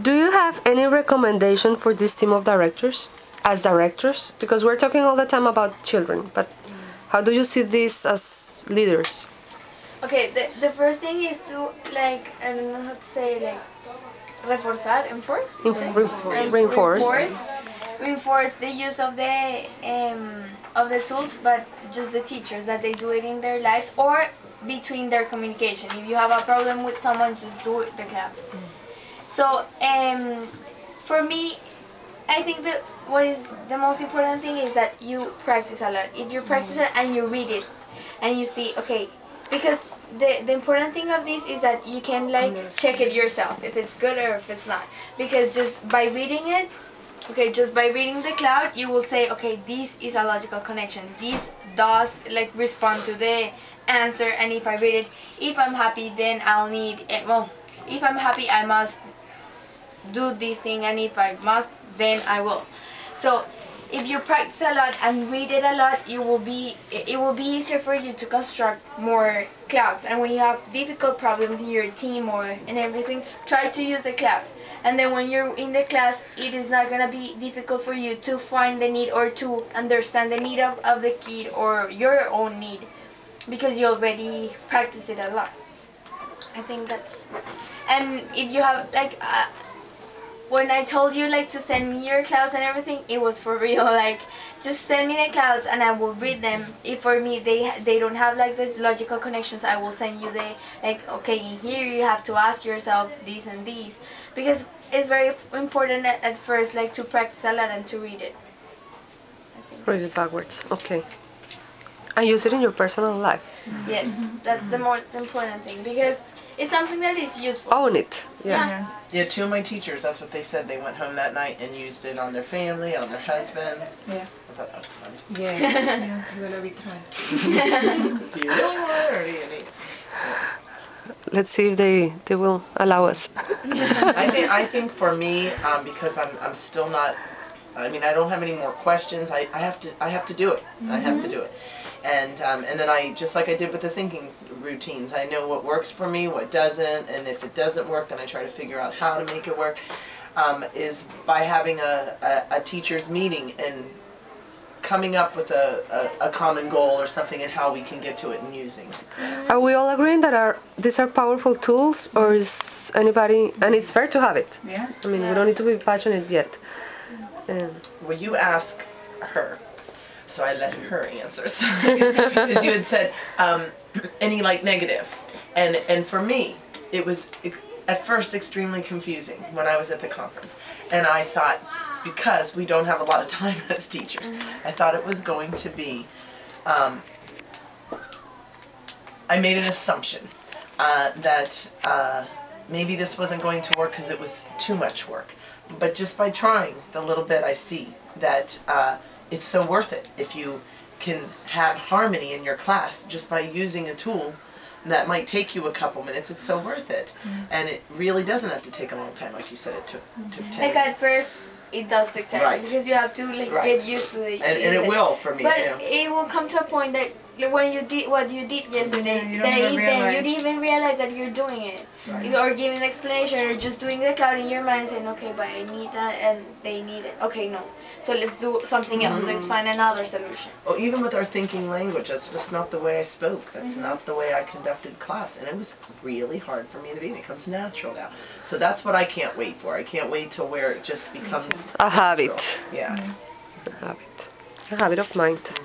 Do you have any recommendation for this team of directors, as directors? Because we're talking all the time about children, but how do you see this as leaders? Okay, the first thing is to, like, I don't know how to say, like, reforzar, enforce? Reinforce the use of the tools, but just the teachers, that they do it in their lives or between their communication. If you have a problem with someone, just do it the class. So for me, I think that what is the most important thing is that you practice a lot. If you practice it and you read it and you see, okay, because the important thing of this is that you can, like, check it yourself if it's good or if it's not. Because just by reading it, okay, just by reading the cloud, you will say, okay, this is a logical connection. This does, like, respond to the answer, and if I read it, if I'm happy, then I'll need it. Well, if I'm happy, I must do this thing, and if I must, then I will. So if you practice a lot and read it a lot, it will be easier for you to construct more clouds. And when you have difficult problems in your team or in everything, try to use the cloud. And then when you're in the class, it is not going to be difficult for you to find the need or to understand the need of the kid or your own need, because you already practice it a lot. I think that's... And if you have, like, when I told you, like, to send me your clouds and everything, it was for real. Like, just send me the clouds and I will read them. If for me they don't have, like, the logical connections, I will send you the, like, okay, in here you have to ask yourself this and this, because it's very important at first, like, to practice a lot and to read it. Read it backwards. Okay. And use it in your personal life. Yes, that's the most important thing, because it's something that is useful. Own it. Yeah. Yeah, two of my teachers, that's what they said. They went home that night and used it on their family, on their husbands. Yeah. I thought that was funny. Yes. Yeah. You're gonna be trying. Do you really want it, or do you need it? Let's see if they will allow us. I think for me, because I'm still not, I mean, I don't have any more questions. I have to do it. I have to do it. And then I, just like I did with the thinking routines, I know what works for me, what doesn't, and if it doesn't work, then I try to figure out how to make it work, is by having a teacher's meeting and coming up with a common goal or something and how we can get to it and using it. Are we all agreeing that these are powerful tools, or is anybody, and it's fair to have it? Yeah. I mean, we don't need to be passionate yet. Well, you ask her, so I let her answer. Because you had said any, like, negative, and for me it was at first extremely confusing when I was at the conference, and I thought, because we don't have a lot of time as teachers, I thought it was going to be, I made an assumption that maybe this wasn't going to work because it was too much work. But just by trying the little bit, I see that it's so worth it if you can have harmony in your class just by using a tool that might take you a couple minutes. It's so worth it. And it really doesn't have to take a long time, like you said, it took 10 minutes. Like, at first, it does take time, because you have to, like, get used to it. And it will for me. But you know. it will come to a point that when you did what you did yesterday, you didn't even realize that you're doing it. Or giving an explanation, or just doing the cloud in your mind, saying, okay, but I need that and they need it. Okay, no. So let's do something else. Let's find another solution. Well, even with our thinking language, that's just not the way I spoke. That's not the way I conducted class. And it was really hard for me in the beginning. It comes natural now. So that's what I can't wait for. I can't wait till where it just becomes a habit. Yeah. A habit of mind.